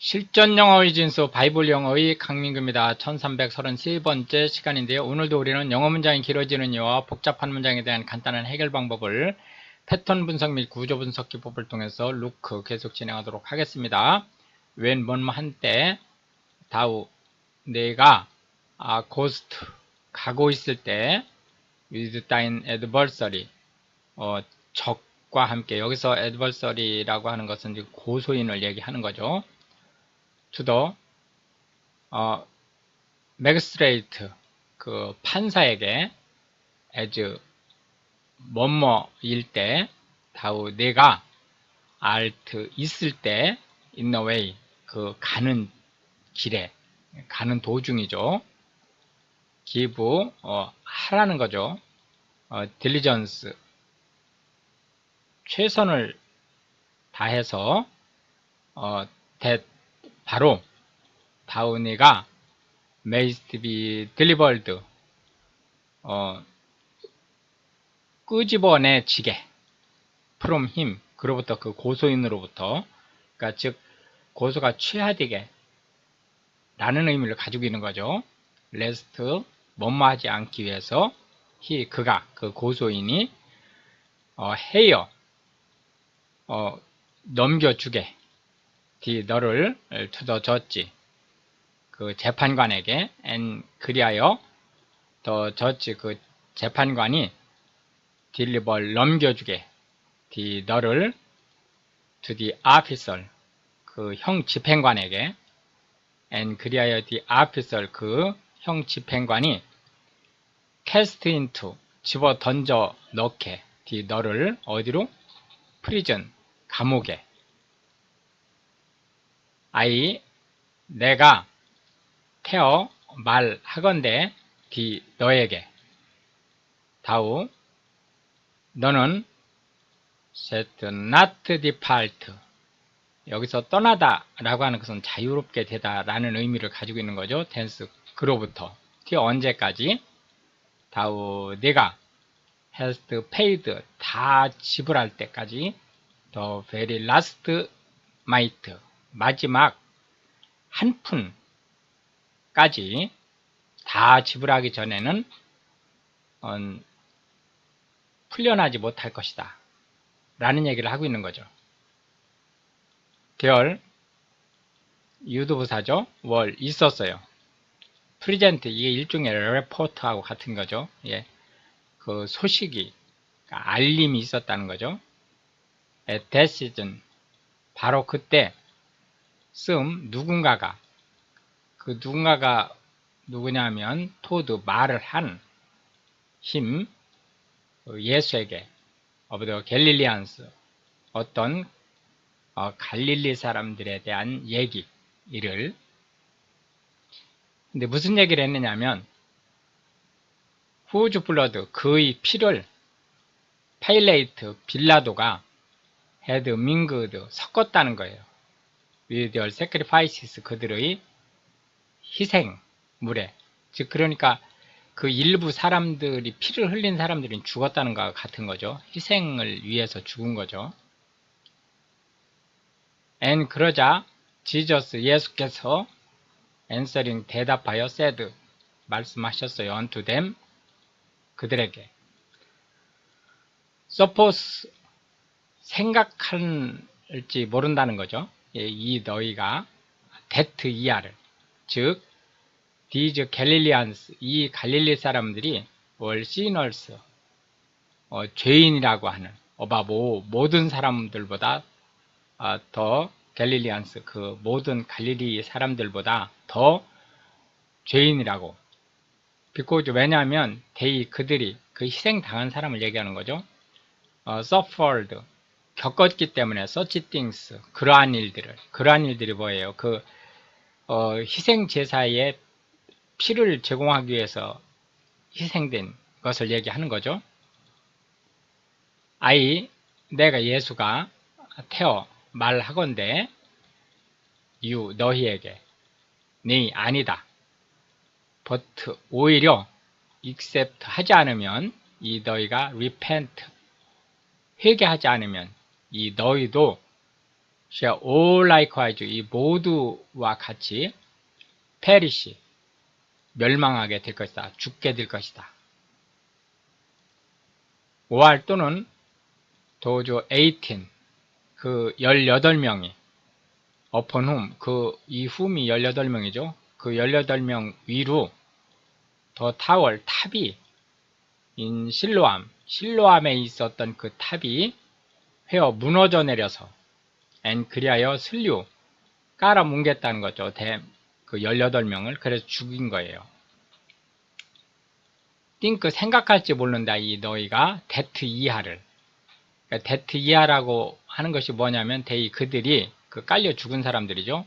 실전 영어의 진수 바이블 영어의 강민규입니다. 1333번째 시간인데요. 오늘도 우리는 영어 문장이 길어지는 이유와 복잡한 문장에 대한 간단한 해결 방법을 패턴 분석 및 구조 분석 기법을 통해서 루크 계속 진행하도록 하겠습니다. when 뭐뭐 한때 다우 내가 ghost 가고 있을 때 with thine adversary 적과 함께 여기서 adversary라고 하는 것은 고소인을 얘기하는 거죠. to the magistrate 그 판사에게 as 뭐뭐일 때 다우 내가 art 있을 때 in the way 그 가는 길에 가는 도중이죠. give 하라는 거죠. diligence 최선을 다해서 that 바로 다우니가 must be delivered 끄집어내지게 from him 그로부터 그 고소인으로부터 그러니까 즉 고소가 취하되게 라는 의미를 가지고 있는 거죠. lest 뭐뭐하지 않기 위해서 그가 그 고소인이 헤어 넘겨주게 너를 to the judge 그 재판관에게 and 그리하여 the judge 그 재판관이 deliver 넘겨주게 너를 to the officer 그 형 집행관에게 and 그리하여 the officer 그 형 집행관이 cast into 집어 던져 넣게 너를 어디로? prison 감옥에 내가 태어 말하건대 너에게 다우 너는 set not depart 여기서 떠나다 라고 하는 것은 자유롭게 되다 라는 의미를 가지고 있는 거죠. tense 그로부터 언제까지 다우 네가 hast paid 다 지불할 때까지 the very last mite 마지막 한 푼까지 다 지불하기 전에는 풀려나지 못할 것이다 라는 얘기를 하고 있는 거죠. 유도부사죠. 월 있었어요. 프리젠트 이게 일종의 레포트하고 같은 거죠. 예, 그 소식이 그러니까 알림이 있었다는 거죠. at that season 바로 그때 누군가가 그 누군가가 누구냐면 토드 말을 한 힘 예수에게 of the Galileans 어떤 갈릴리 사람들에 대한 얘기를 근데 무슨 얘기를 했느냐면 whose blood 그의 피를 파일레이트 빌라도가 had mingled 섞었다는 거예요. with their sacrifices 그들의 희생물에 즉 그러니까 그 일부 사람들이 피를 흘린 사람들이 죽었다는 것과 같은 거죠. 희생을 위해서 죽은 거죠. and 그러자 지저스 예수께서 answering 대답하여 said 말씀하셨어요. unto them 그들에게 suppose 생각할지 모른다는 거죠. 이 너희가 that 이하를 즉 these Galileans 이 갈릴리 사람들이 were sinners 죄인이라고 하는 모든 사람들보다 더 Galileans 그 모든 갈릴리 사람들보다 더 죄인이라고 because 왜냐하면 그들이 그 희생당한 사람을 얘기하는 거죠. suffered 겪었기 때문에 such things 그러한 일들이 뭐예요? 그 희생 제사에 피를 제공하기 위해서 희생된 것을 얘기하는 거죠. 내가 예수가 태어 말하건대 너희에게 네 아니다. but 오히려 except 하지 않으면 이 너희가 repent 회개하지 않으면 이 너희도 shall all likewise 이 모두와 같이 perish 멸망하게 될 것이다. 죽게 될 것이다. 5할 또는 도저 18 그 18명이 upon whom 이 whom이 18명이죠. 그 18명 위로 더 타월 탑이 인 실로암에 있었던 그 탑이 회어 무너져 내려서 and 그리하여 슬류 깔아 뭉갰다는 거죠. 그 18명을 그래서 죽인 거예요. think 생각할지 모른다 이 너희가 that 이하를 그러니까 that 이하라고 하는 것이 뭐냐면 그들이 그 깔려 죽은 사람들이죠.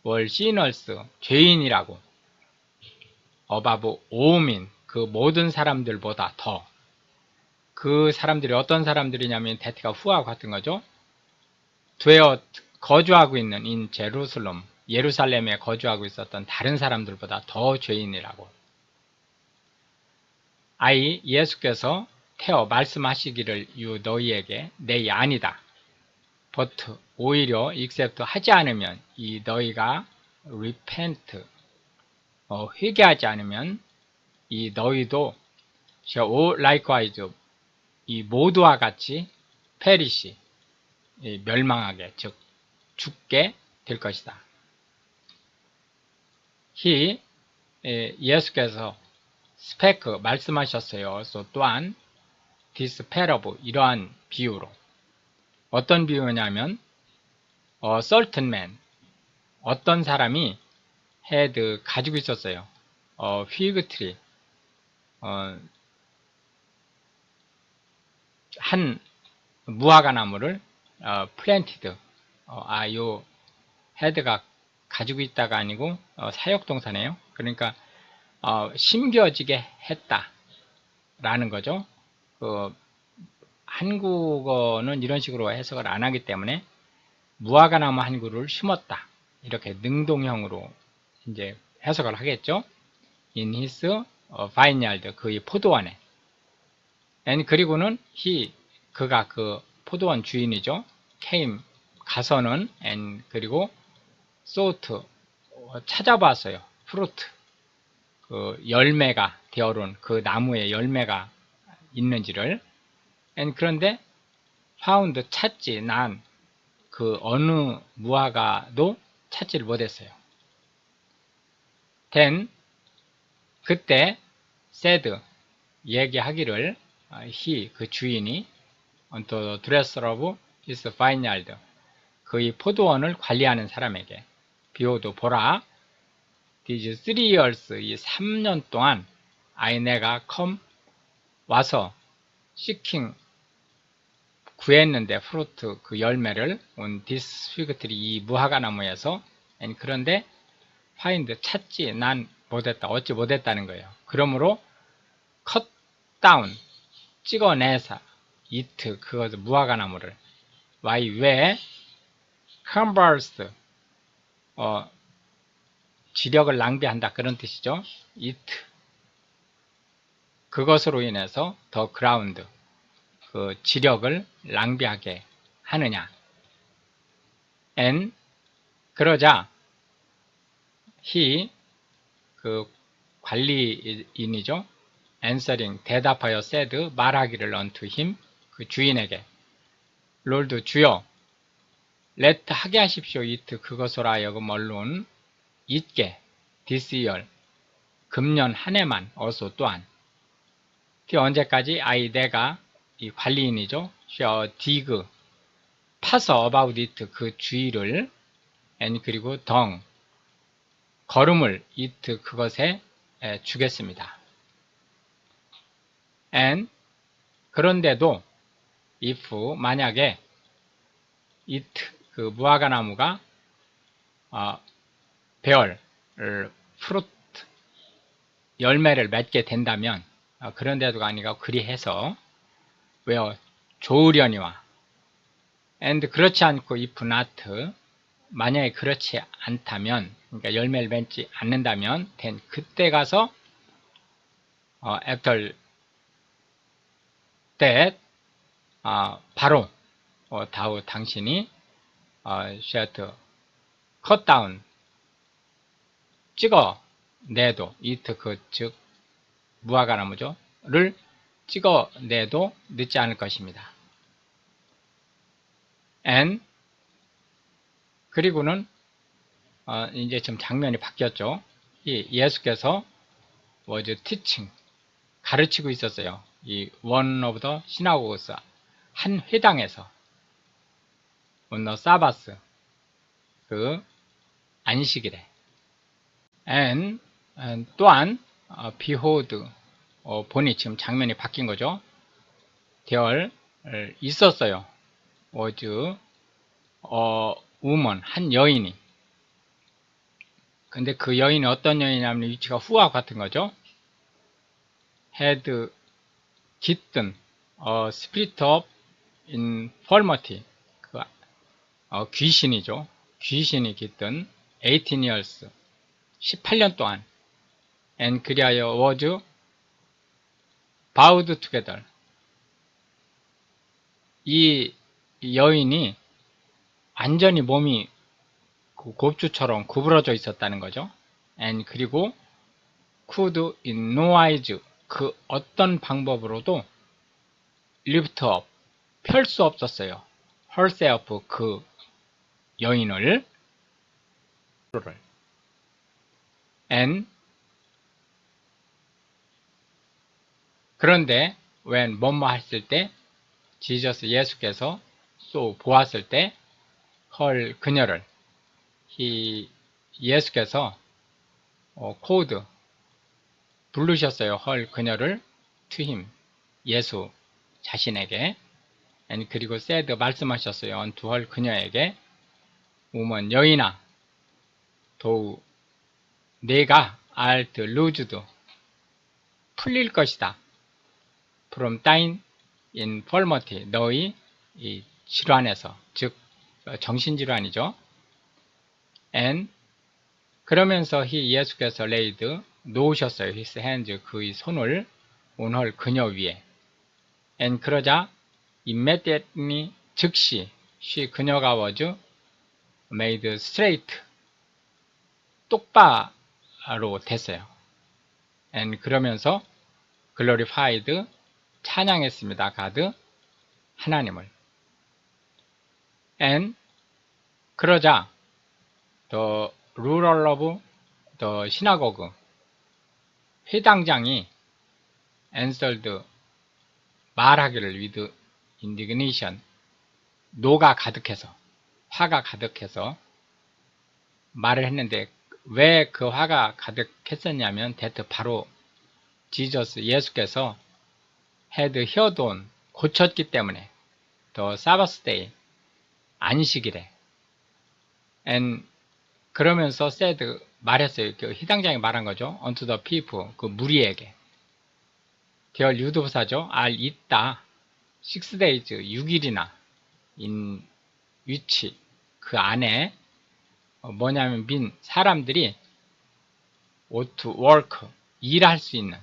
월 sinners 죄인이라고 above all민 그 모든 사람들보다 더 그 사람들이 어떤 사람들이냐면 that가 who와 같은 거죠. dwell 거주하고 있는 in 제루살렘 예루살렘에 거주하고 있었던 다른 사람들보다 더 죄인이라고 예수께서 태어 말씀하시기를 너희에게 내 아니다. but 오히려 except 하지 않으면 이 너희가 repent 회개하지 않으면 이 너희도 shall all likewise 이 모두와 같이 perish 멸망하게 즉 죽게 될 것이다. 예수께서 spake 말씀하셨어요. 또한 this parable 이러한 비유로 어떤 비유냐면 certain man 어떤 사람이 had 가지고 있었어요. fig tree 한 무화과 나무를 planted 요 had가 가지고 있다가 아니고 사역동사네요. 그러니까 심겨지게 했다 라는 거죠. 한국어는 이런 식으로 해석을 안 하기 때문에 무화과 나무 한 그루를 심었다 이렇게 능동형으로 이제 해석을 하겠죠. in his vineyard 그의 포도원에 그리고는 그가 그 포도원 주인이죠. came 가서는 그리고 sought 찾아봤어요. fruit 그 열매가 되어온 그 나무에 열매가 있는지를 그런데 found 찾지 난 그 어느 무화과도 찾지를 못했어요. then 그때 said 얘기하기를 그 주인이 unto dresser of his vineyard 그의 포도원을 관리하는 사람에게 비오도 보라 these 3 years 이 3년 동안 내가 come 와서 seeking 구했는데 fruit 그 열매를 on this fig tree 이 무화과 나무에서 그런데 find 찾지 난 못했다 얻지 못했다는 거예요. 그러므로 cut down 찍어내서 it 그것을 무화과 나무를 왜 conversed 지력을 낭비한다 그런 뜻이죠. it 그것으로 인해서 the ground 그 지력을 낭비하게 하느냐. 그러자 그 관리인이죠. answering 대답하여 said 말하기를 unto him 그 주인에게 롤드 주여 let 하게 하십시오 it 그것으로 하여금 얼른 있게 this year 금년 한 해만 어서 또한 언제까지 내가 이 관리인이죠. shall dig 파서 about it 그 주위를 그리고 걸음을 it 그것에 주겠습니다. 그런데도 if 만약에 it 그 무화과 나무가 bear fruit 열매를 맺게 된다면 그런데도가 아니고 그리해서 왜요? 좋으려니와 그렇지 않고 if not 만약에 그렇지 않다면 그러니까 열매를 맺지 않는다면 then 그때 가서 after that 바로 당신이 she had cut down, 찍어내도, it 즉 무화과나무죠. 를 찍어내도 늦지 않을 것입니다. and 그리고는 이제 좀 장면이 바뀌었죠. 이 예수께서 was teaching, 가르치고 있었어요. 이 one of the synagogues, 한 회당에서 on the Sabbath, 그 안식일에. and 또한 behold, 보니 지금 장면이 바뀐 거죠. there 있었어요. was a woman, 한 여인이. 근데 그 여인이 어떤 여인이냐면 위치가 후와 같은 거죠. had 깃든 spirit of infirmity, 그, 귀신이죠. 귀신이 깃든 18 years, 18년 동안. and 그리하여 was bound together, 이 여인이 완전히 몸이 곱주처럼 구부러져 있었다는 거죠. and 그리고 could in no wise, 그 어떤 방법으로도 lift up, 펼 수 없었어요. herself, 그 여인을. and 그런데 when 뭐뭐 했을 때 지저스 예수께서 또 보았을 때 헐 그녀를 예수께서 called 부르셨어요. 헐 그녀를 to him, 예수 자신에게. and 그리고 said 말씀하셨어요. unto 헐 그녀에게 woman, 여인아, 도우 내가 art loosed, 풀릴 것이다. from thine infirmity, 너의 이 질환에서, 즉 정신질환이죠. and 그러면서 예수께서 laid, 놓으셨어요. his hands, 그의 손을 on her, 그녀 위에. and 그러자 immediately, 즉시 그녀가 was made straight, 똑바로 됐어요. and 그러면서 glorified, 찬양했습니다. God, 하나님을. and 그러자 the ruler of the synagogue, 회당장이 answered, 말하기를 with indignation, 노가 가득해서, 화가 가득해서 말을 했는데 왜 그 화가 가득했었냐면 that 바로 지저스 예수께서 had heard on, 고쳤기 때문에 the Sabbath day, 안식일에. and 그러면서 said, 말했어요. 그 회당장이 말한 거죠. unto the people, 그 무리에게. 되어 유도부사죠. 있다 6 days, 6일이나 in 위치, 그 안에 뭐냐면 사람들이 ought to work, 일할 수 있는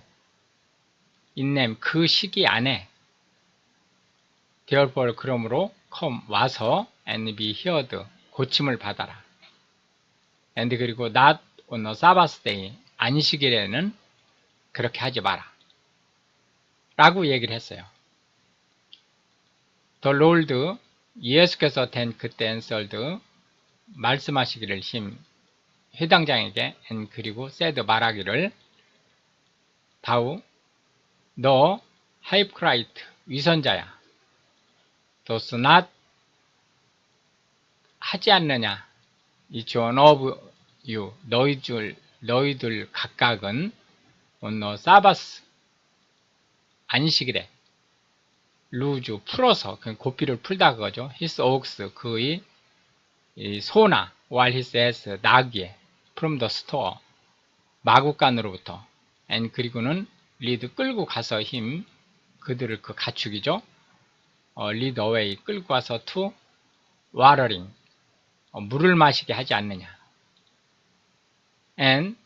in them, 그 시기 안에 therefore, 그러므로 come, 와서 and be healed, 고침을 받아라. and 그리고 not on the Sabbath day, 안식일에는 그렇게 하지 마라 라고 얘기를 했어요. The Lord, 예수께서 된 그때 answered, 말씀하시기를 회당장에게 and 그리고 said, 말하기를 다우 너 hypocrite, 위선자야. does not, 하지 않느냐. each one of you, 너희들 각각은 on the Sabbath, 안식일에 루즈, 풀어서, 고삐를 풀다 그거죠. his ox, 그의 소나, while his ass, 나귀에 from the store, 마구간으로부터. and 그리고는 lead, 끌고 가서 그들을 그 가축이죠. lead away, 끌고 가서 to watering, 물을 마시게 하지 않느냐. and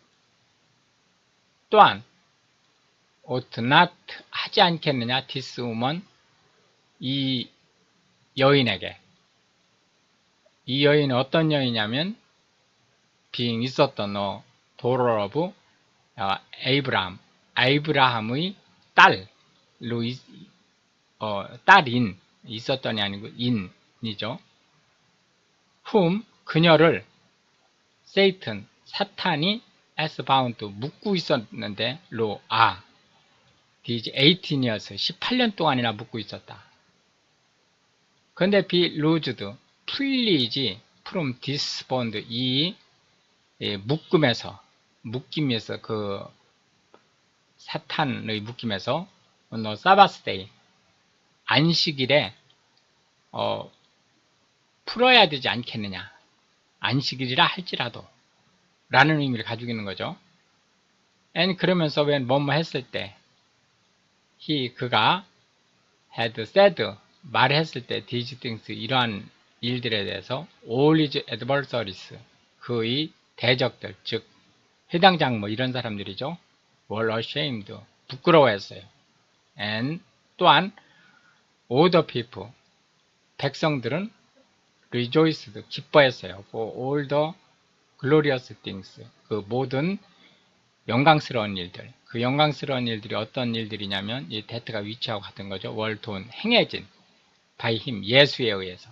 또한 ought not, 하지 않겠느냐. this woman, 이 여인에게 이 여인은 어떤 여인이냐면 being 있었던 daughter of 에이브라함, 아브라함의 딸로 딸인 있었던이 아니고 인이죠. whom 그녀를 Satan 사탄이 as bound 묶고 있었는데 these 18years 18년 동안이나 묶고 있었다. 그런데 be loosed 풀리지 from this bond 이 묶임에서 그 사탄의 묶임에서 사바스데이 안식일에 풀어야 되지 않겠느냐. 안식일이라 할지라도 라는 의미를 가지고 있는 거죠. and 그러면서 when 뭐뭐 했을 때 그가 had said 말했을 때 these things 이러한 일들에 대해서 all his adversaries 그의 대적들 즉 해당 장모 이런 사람들이죠. were ashamed 부끄러워했어요. and 또한 all the people 백성들은 rejoiced 기뻐했어요. for all the glorious things 그 모든 영광스러운 일들 그 영광스러운 일들이 어떤 일들이냐면 이 that가 위치하고 같은 거죠. were done 행해진 by him 예수에 의해서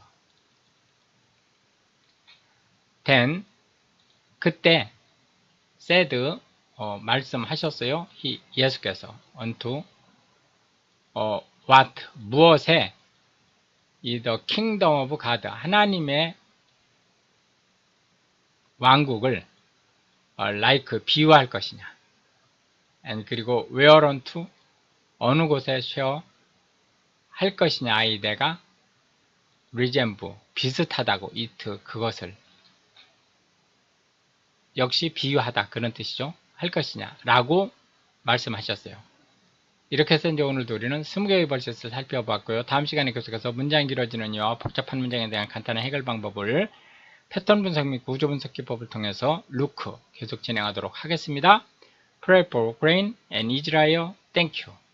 then 그때 said 말씀하셨어요. 예수께서 unto what 무엇에 이 the kingdom of God 하나님의 왕국을 like 비유할 것이냐 and 그리고 where unto 어느 곳에 share 할 것이냐 내가 resemble 비슷하다고 it 그것을 역시 비유하다 그런 뜻이죠. 할 것이냐 라고 말씀하셨어요. 이렇게 해서 이제 오늘도 우리는 20개의 벌셋을 살펴봤고요. 다음 시간에 계속해서 문장이 길어지는 이유와 복잡한 문장에 대한 간단한 해결 방법을 패턴 분석 및 구조 분석 기법을 통해서 루크 계속 진행하도록 하겠습니다. Pray for grain and Israel. Thank you.